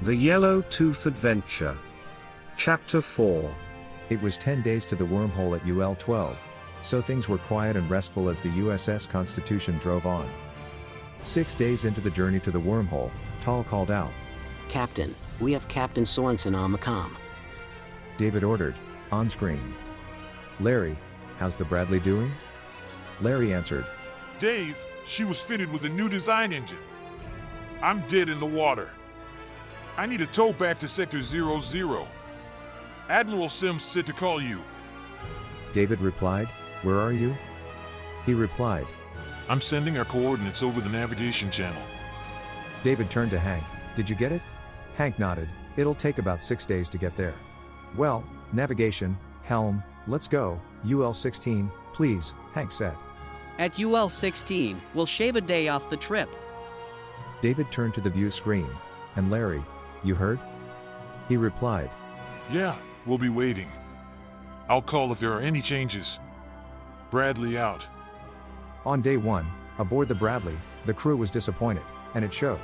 The Yellow Tooth Adventure. Chapter 4. It was 10 days to the wormhole at UL-12, so things were quiet and restful as the USS Constitution drove on. 6 days into the journey to the wormhole, Tal called out. "Captain, we have Captain Sorenson on the comm." David ordered, on screen. "Larry, how's the Bradley doing?" Larry answered. "Dave, she was fitted with a new design engine. I'm dead in the water. I need a tow back to Sector 00. Admiral Sims said to call you." David replied, "Where are you?" He replied, "I'm sending our coordinates over the navigation channel." David turned to Hank. "Did you get it?" Hank nodded. "It'll take about 6 days to get there." "Well, navigation, helm, let's go, UL-16, please," Hank said. At UL-16, we'll shave a day off the trip. David turned to the view screen. "And Larry, you heard?" He replied, "Yeah, we'll be waiting. I'll call if there are any changes. Bradley out." On day 1, aboard the Bradley, the crew was disappointed, and it showed.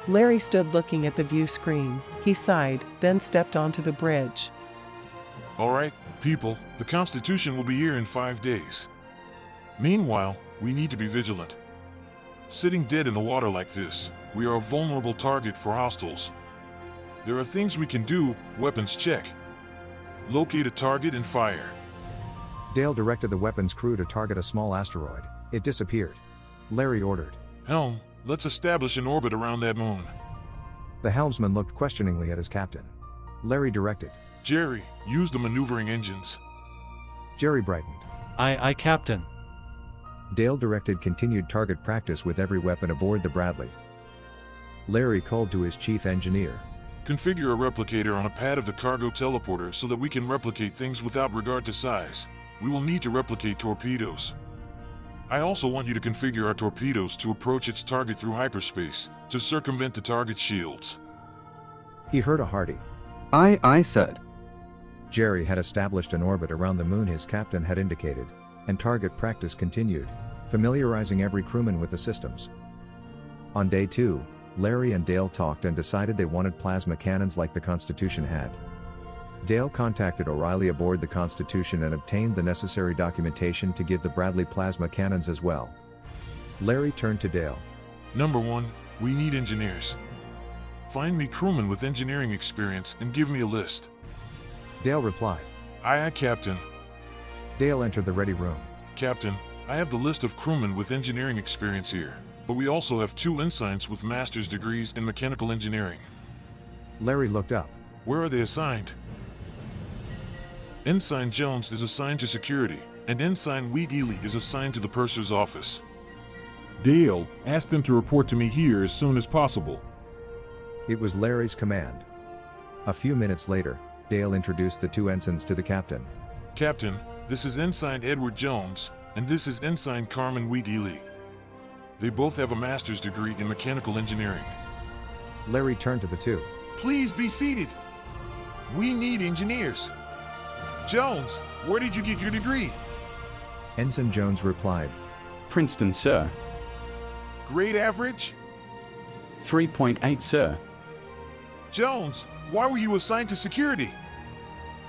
Larry stood looking at the view screen. He sighed, then stepped onto the bridge. "All right, people, the Constitution will be here in 5 days. Meanwhile, we need to be vigilant. Sitting dead in the water like this, we are a vulnerable target for hostiles. There are things we can do, weapons check. Locate a target and fire." Dale directed the weapons crew to target a small asteroid. It disappeared. Larry ordered. "Helm, let's establish an orbit around that moon." The helmsman looked questioningly at his captain. Larry directed. "Jerry, use the maneuvering engines." Jerry brightened. Aye, Captain. Dale directed continued target practice with every weapon aboard the Bradley. Larry called to his chief engineer. "Configure a replicator on a pad of the cargo teleporter so that we can replicate things without regard to size. We will need to replicate torpedoes. I also want you to configure our torpedoes to approach its target through hyperspace, to circumvent the target's shields." He heard a hearty. Aye, sir. Jerry had established an orbit around the moon his captain had indicated, and target practice continued, familiarizing every crewman with the systems. On day 2, Larry and Dale talked and decided they wanted plasma cannons like the Constitution had. Dale contacted O'Reilly aboard the Constitution and obtained the necessary documentation to give the Bradley plasma cannons as well. Larry turned to Dale. "Number 1, we need engineers. Find me crewmen with engineering experience and give me a list." Dale replied. Aye, Captain." Dale entered the ready room. "Captain, I have the list of crewmen with engineering experience here, but we also have 2 ensigns with master's degrees in mechanical engineering." Larry looked up. "Where are they assigned?" "Ensign Jones is assigned to security, and Ensign Wheat-Ely is assigned to the purser's office." "Dale, ask them to report to me here as soon as possible." It was Larry's command. A few minutes later, Dale introduced the 2 ensigns to the captain. "Captain, this is Ensign Edward Jones, and this is Ensign Carmen Wheat-Ely. They both have a master's degree in mechanical engineering." Larry turned to the 2. "Please be seated. We need engineers. Jones, where did you get your degree?" Ensign Jones replied. Princeton, sir. "Grade average?" 3.8, sir. "Jones, why were you assigned to security?"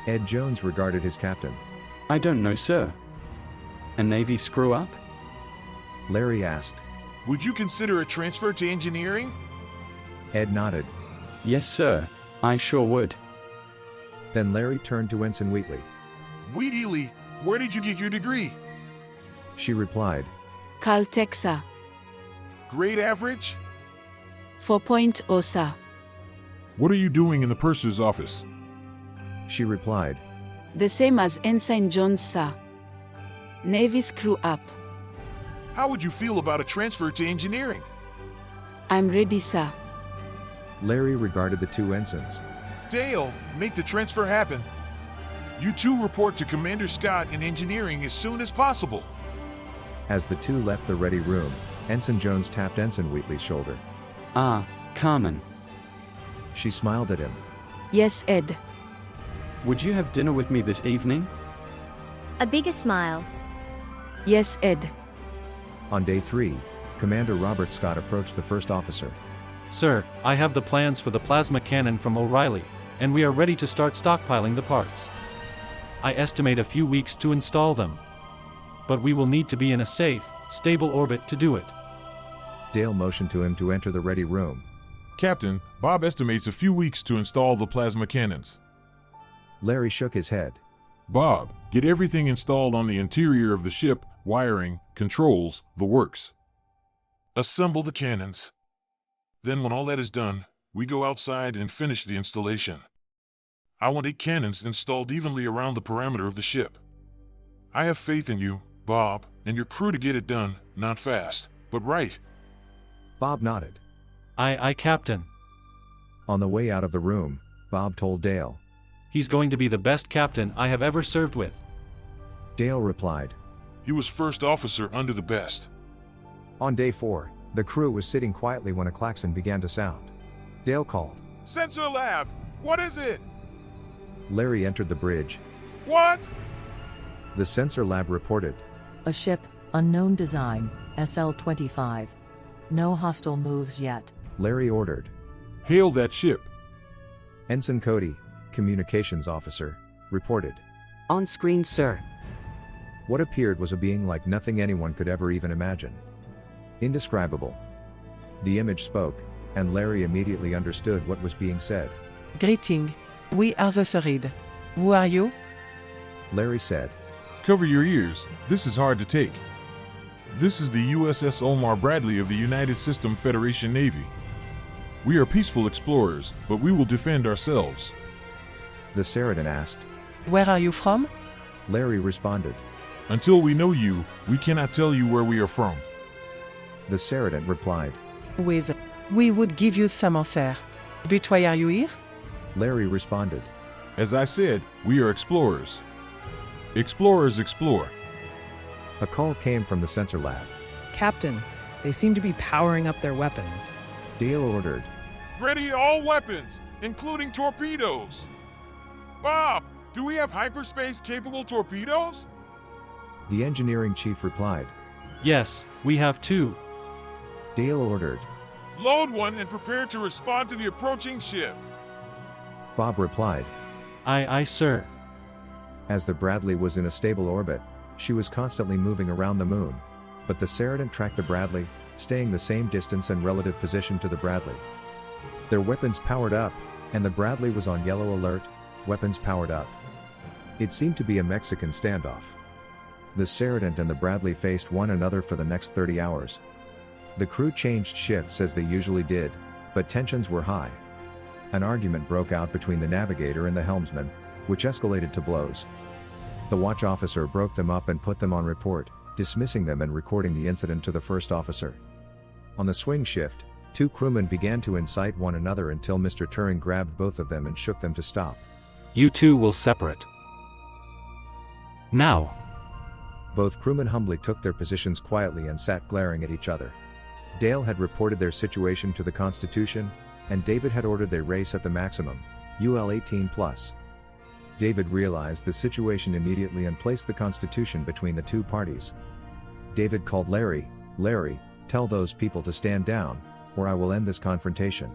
Ed Jones regarded his captain. I don't know, sir. A Navy screw-up? Larry asked. "Would you consider a transfer to engineering?" Ed nodded. Yes, sir. I sure would. Then Larry turned to Ensign Wheatley. "Wheat-Ely, where did you get your degree?" She replied. Caltech, sir. "Grade average?" 4.0, sir. "What are you doing in the purser's office?" She replied. The same as Ensign Jones, sir. Navy screw up. "How would you feel about a transfer to engineering?" I'm ready, sir. Larry regarded the 2 ensigns. "Dale, make the transfer happen. You 2 report to Commander Scott in engineering as soon as possible." As the 2 left the ready room, Ensign Jones tapped Ensign Wheatley's shoulder. Ah, Carmen. She smiled at him. Yes, Ed. Would you have dinner with me this evening? A bigger smile. Yes, Ed. On day 3, Commander Robert Scott approached the first officer. Sir, I have the plans for the plasma cannon from O'Reilly, and we are ready to start stockpiling the parts. I estimate a few weeks to install them. But we will need to be in a safe, stable orbit to do it. Dale motioned to him to enter the ready room. Captain, Bob estimates a few weeks to install the plasma cannons. Larry shook his head. Bob, get everything installed on the interior of the ship, wiring, controls, the works. Assemble the cannons. Then when all that is done, we go outside and finish the installation. I want 8 cannons installed evenly around the perimeter of the ship. I have faith in you, Bob, and your crew to get it done, not fast, but right. Bob nodded. Aye, Captain. On the way out of the room, Bob told Dale. He's going to be the best captain I have ever served with. Dale replied. He was first officer under the best. On day 4, the crew was sitting quietly when a klaxon began to sound. Dale called. Sensor lab! What is it? Larry entered the bridge. What? The sensor lab reported. A ship, unknown design, SL-25. No hostile moves yet. Larry ordered. Hail that ship. Ensign Cody, communications officer, reported. On screen, sir. What appeared was a being like nothing anyone could ever even imagine. Indescribable. The image spoke, and Larry immediately understood what was being said. Greeting. We are the Serid. Who are you? Larry said. Cover your ears, this is hard to take. This is the USS Omar Bradley of the United System Federation Navy. We are peaceful explorers, but we will defend ourselves. The Seridan asked. Where are you from? Larry responded. Until we know you, we cannot tell you where we are from. The Seridan replied. With. We would give you some answer. But why are you here? Larry responded. As I said, we are explorers. Explorers explore. A call came from the sensor lab. Captain, they seem to be powering up their weapons. Dale ordered. Ready all weapons, including torpedoes. Bob, do we have hyperspace-capable torpedoes? The engineering chief replied. Yes, we have 2. Dale ordered. Load one and prepare to respond to the approaching ship. Bob replied. Aye, sir. As the Bradley was in a stable orbit, she was constantly moving around the moon, but the Seridan tracked the Bradley, staying the same distance and relative position to the Bradley. Their weapons powered up, and the Bradley was on yellow alert, weapons powered up. It seemed to be a Mexican standoff. The Seridan and the Bradley faced one another for the next 30 hours. The crew changed shifts as they usually did, but tensions were high. An argument broke out between the navigator and the helmsman, which escalated to blows. The watch officer broke them up and put them on report, dismissing them and recording the incident to the first officer. On the swing shift, 2 crewmen began to incite one another until Mr. Turing grabbed both of them and shook them to stop. You 2 will separate. Now. Both crewmen humbly took their positions quietly and sat glaring at each other. Dale had reported their situation to the Constitution, and David had ordered they race at the maximum, UL 18+. David realized the situation immediately and placed the Constitution between the 2 parties. David called Larry. Larry, tell those people to stand down, or I will end this confrontation.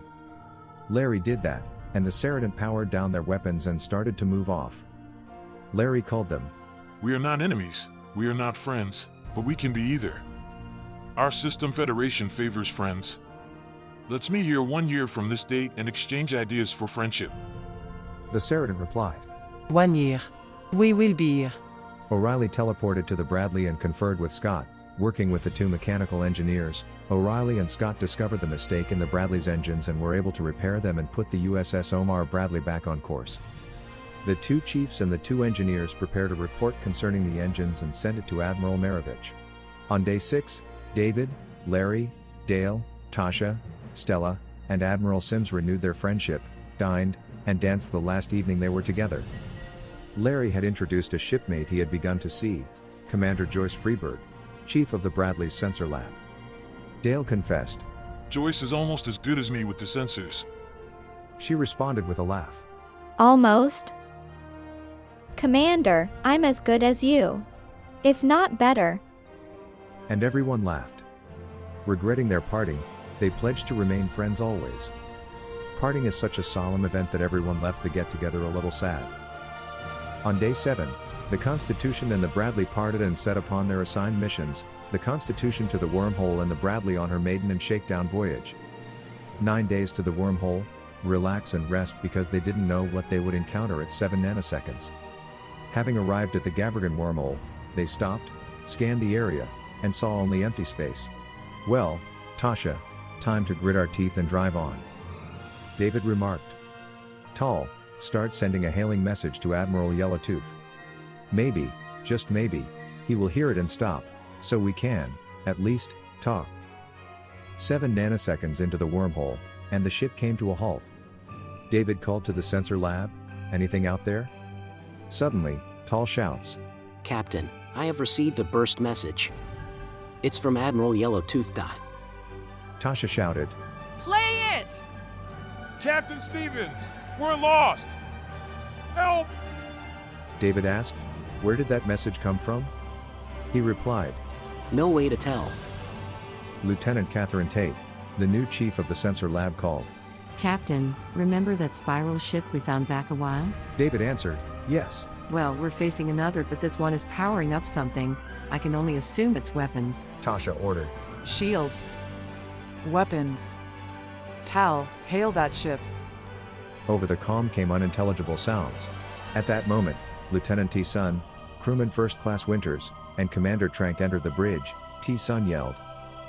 Larry did that, and the Seridan powered down their weapons and started to move off. Larry called them. We are not enemies, we are not friends, but we can be either. Our system federation favors friends. Let's meet here 1 year from this date and exchange ideas for friendship. The Seridan replied. 1 year. We will be here. O'Reilly teleported to the Bradley and conferred with Scott. Working with the 2 mechanical engineers, O'Reilly and Scott discovered the mistake in the Bradley's engines and were able to repair them and put the USS Omar Bradley back on course. The 2 chiefs and the 2 engineers prepared a report concerning the engines and sent it to Admiral Maravich. On day 6, David, Larry, Dale, Tasha, Stella, and Admiral Sims renewed their friendship, dined, and danced the last evening they were together. Larry had introduced a shipmate he had begun to see, Commander Joyce Freeberg, chief of the Bradley's sensor lab. Dale confessed. Joyce is almost as good as me with the sensors. She responded with a laugh. Almost. Commander, I'm as good as you. If not better. And everyone laughed. Regretting their parting, They pledged to remain friends always. Parting is such a solemn event that everyone left the get-together a little sad. On day 7, the Constitution and the Bradley parted and set upon their assigned missions, the Constitution to the wormhole and the Bradley on her maiden and shakedown voyage. 9 days to the wormhole, relax and rest because they didn't know what they would encounter at 7 nanoseconds. Having arrived at the Gavergan wormhole, they stopped, scanned the area, and saw only empty space. Well, Tasha, time to grit our teeth and drive on. David remarked. Tal, start sending a hailing message to Admiral Yellow Tooth. Maybe, just maybe, he will hear it and stop, so we can, at least, talk. 7 nanoseconds into the wormhole, and the ship came to a halt. David called to the sensor lab, anything out there? Suddenly, Tal shouts. Captain, I have received a burst message. It's from Admiral Yellow Tooth. Tasha shouted. Play it! Captain Stevens, we're lost! Help! David asked, where did that message come from? He replied. No way to tell. Lieutenant Catherine Tate, the new chief of the sensor lab, called. Captain, remember that spiral ship we found back a while? David answered, yes. Well, we're facing another, but this one is powering up something. I can only assume it's weapons. Tasha ordered. Shields. Weapons. Tal, hail that ship. Over the comm came unintelligible sounds. At that moment, Lieutenant T. Sun, Crewman First Class Winters, and Commander Trank entered the bridge. T. Sun yelled.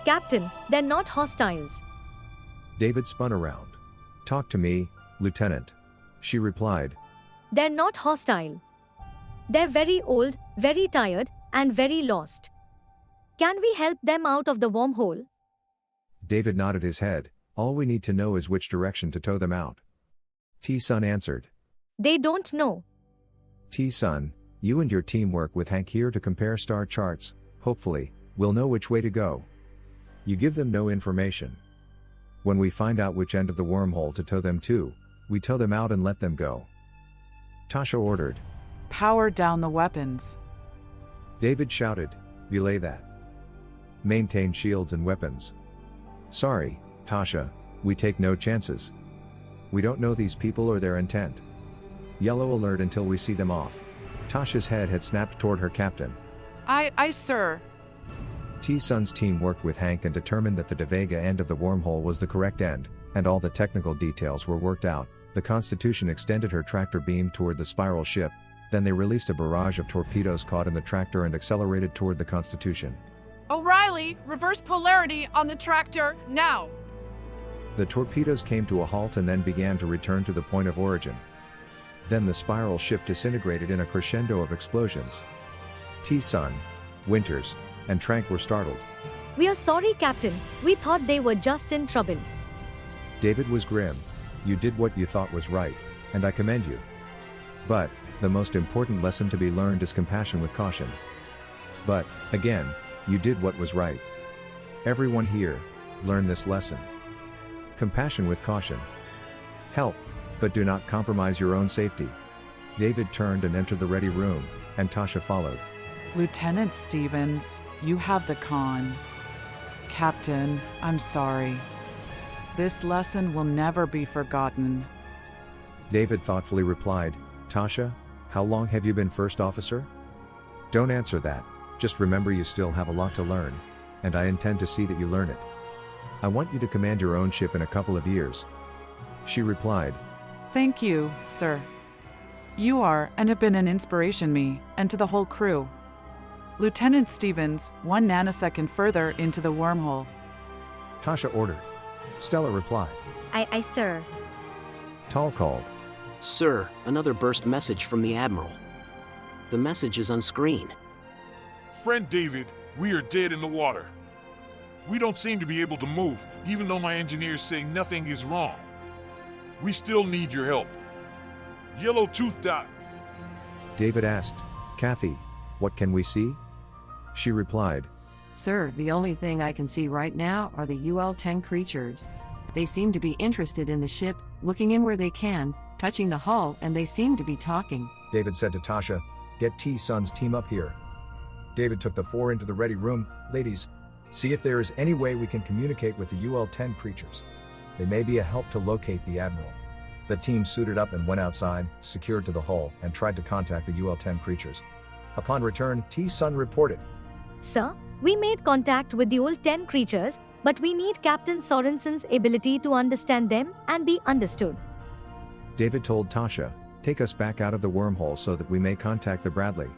Captain, they're not hostiles. David spun around. Talk to me, Lieutenant. She replied. They're not hostile. They're very old, very tired, and very lost. Can we help them out of the wormhole? David nodded his head. All we need to know is which direction to tow them out. T. Sun answered. They don't know. T. Sun, you and your team work with Hank here to compare star charts. Hopefully, we'll know which way to go. You give them no information. When we find out which end of the wormhole to tow them to, we tow them out and let them go. Tasha ordered. Power down the weapons. David shouted, belay that. Maintain shields and weapons. Sorry, Tasha, we take no chances. We don't know these people or their intent. Yellow alert until we see them off. Tasha's head had snapped toward her captain. Aye, sir. T. Sun's team worked with Hank and determined that the De Vega end of the wormhole was the correct end, and all the technical details were worked out. The Constitution extended her tractor beam toward the spiral ship, then they released a barrage of torpedoes caught in the tractor and accelerated toward the Constitution. O'Reilly, reverse polarity on the tractor, now! The torpedoes came to a halt and then began to return to the point of origin. Then the spiral ship disintegrated in a crescendo of explosions. T. Sun, Winters, and Trank were startled. We are sorry, Captain. We thought they were just in trouble. David was grim. You did what you thought was right, and I commend you. But, the most important lesson to be learned is compassion with caution. But, again, you did what was right. Everyone here, learn this lesson. Compassion with caution. Help, but do not compromise your own safety. David turned and entered the ready room, and Tasha followed. Lieutenant Stevens, you have the con. Captain, I'm sorry. This lesson will never be forgotten. David thoughtfully replied, Tasha, how long have you been first officer? Don't answer that, just remember you still have a lot to learn, and I intend to see that you learn it. I want you to command your own ship in a couple of years. She replied. Thank you, sir. You are and have been an inspiration me, and to the whole crew. Lieutenant Stevens, 1 nanosecond further into the wormhole. Tasha ordered. Stella replied. Aye, sir. Tal called. Sir, another burst message from the Admiral. The message is on screen. Friend David, we are dead in the water. We don't seem to be able to move, even though my engineers say nothing is wrong. We still need your help. Yellow Tooth died. David asked, Kathy, what can we see? She replied. Sir, the only thing I can see right now are the UL-10 creatures. They seem to be interested in the ship, looking in where they can, touching the hull, and they seem to be talking. David said to Tasha, get T. Sun's team up here. David took the 4 into the ready room. Ladies, See if there is any way we can communicate with the UL-10 creatures. They may be a help to locate the Admiral. The team suited up and went outside, secured to the hull, and tried to contact the UL-10 creatures. Upon return, T-Sun reported, Sir, we made contact with the old 10 creatures, but we need Captain Sorenson's ability to understand them and be understood. David told Tasha, take us back out of the wormhole so that we may contact the Bradley.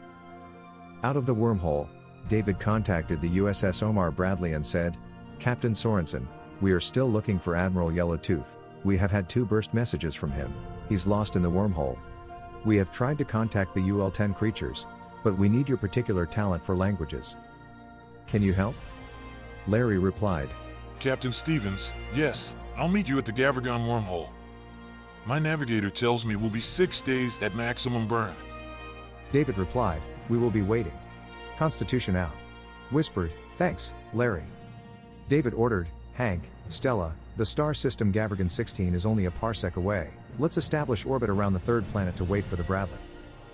Out of the wormhole, David contacted the USS Omar Bradley and said, Captain Sorenson, we are still looking for Admiral Yellow Tooth. We have had 2 burst messages from him. He's lost in the wormhole. We have tried to contact the UL-10 creatures, but we need your particular talent for languages. Can you help? Larry replied, Captain Stevens, yes, I'll meet you at the Gavargon wormhole. My navigator tells me we'll be 6 days at maximum burn. David replied, we will be waiting. Constitution out. Whispered, thanks, Larry. David ordered, Hank, Stella, the star system Gavargon 16 is only a parsec away. Let's establish orbit around the 3rd planet to wait for the Bradley.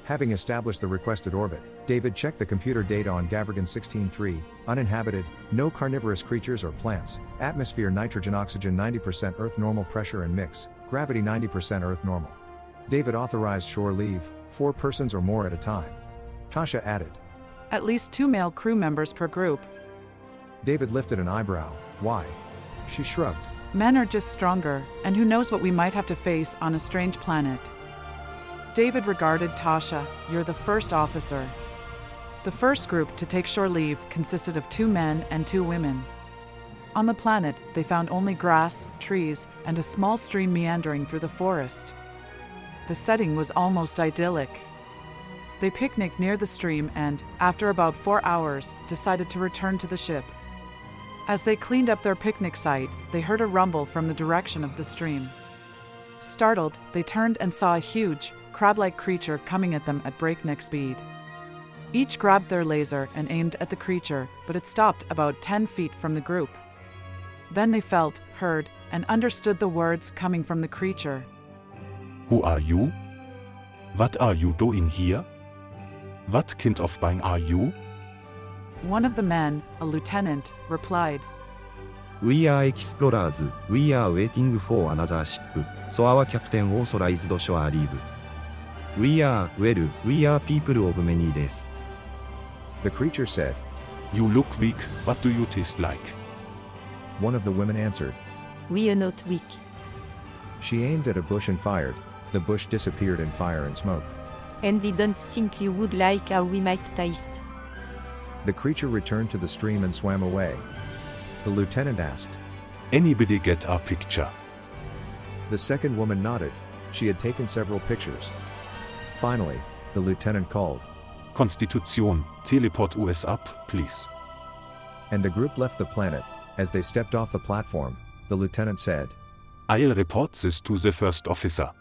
Having established the requested orbit, David checked the computer data on Gavargon 16-3, uninhabited, no carnivorous creatures or plants, atmosphere nitrogen oxygen 90% Earth normal pressure and mix, gravity 90% Earth normal. David authorized shore leave, 4 persons or more at a time. Tasha added, At least 2 male crew members per group. David lifted an eyebrow, why? She shrugged. Men are just stronger, and who knows what we might have to face on a strange planet. David regarded Tasha, you're the first officer. The first group to take shore leave consisted of 2 men and 2 women. On the planet, they found only grass, trees, and a small stream meandering through the forest. The setting was almost idyllic. They picnicked near the stream and, after about 4 hours, decided to return to the ship. As they cleaned up their picnic site, they heard a rumble from the direction of the stream. Startled, they turned and saw a huge, crab-like creature coming at them at breakneck speed. Each grabbed their laser and aimed at the creature, but it stopped about 10 feet from the group. Then they felt, heard, and understood the words coming from the creature. Who are you? What are you doing here? What kind of being are you? One of the men, a lieutenant, replied, We are explorers. We are waiting for another ship, so our captain authorized shore leave. We are people of many days. The creature said, You look weak. What do you taste like? One of the women answered, We are not weak. She aimed at a bush and fired. The bush disappeared in fire and smoke. And we don't think you would like how we might taste. The creature returned to the stream and swam away. The lieutenant asked, Anybody get a picture? The second woman nodded. She had taken several pictures. Finally, the lieutenant called, Constitution, teleport us up, please. And the group left the planet. As they stepped off the platform, the lieutenant said, I'll report this to the first officer.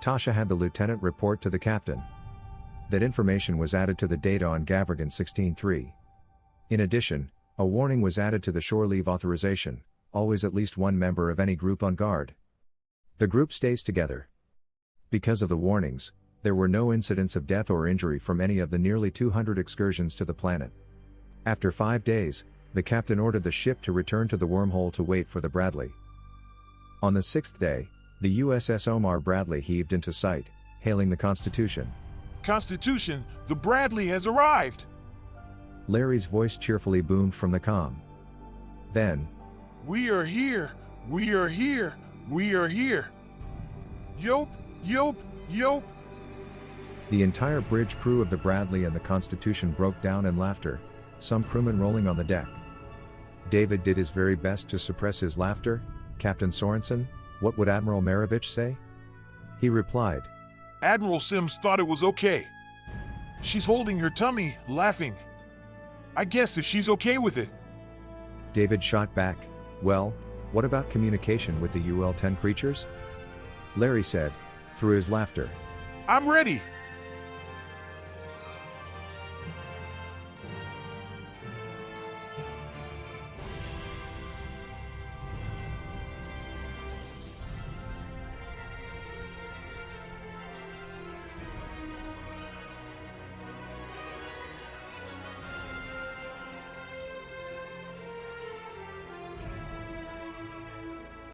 Tasha had the lieutenant report to the captain. That information was added to the data on Gavargon 16-3. In addition, a warning was added to the shore leave authorization, always at least 1 member of any group on guard. The group stays together. Because of the warnings, there were no incidents of death or injury from any of the nearly 200 excursions to the planet. After 5 days, the captain ordered the ship to return to the wormhole to wait for the Bradley. On the 6th day, the USS Omar Bradley heaved into sight, hailing the Constitution. Constitution, the Bradley has arrived! Larry's voice cheerfully boomed from the comm. Then, We are here! We are here! We are here! Yope! Yope! Yope! The entire bridge crew of the Bradley and the Constitution broke down in laughter, some crewmen rolling on the deck. David did his very best to suppress his laughter. Captain Sorenson, what would Admiral Maravich say? He replied, Admiral Sims thought it was okay. She's holding her tummy, laughing. I guess if she's okay with it. David shot back, well, what about communication with the UL-10 creatures? Larry said, through his laughter, I'm ready!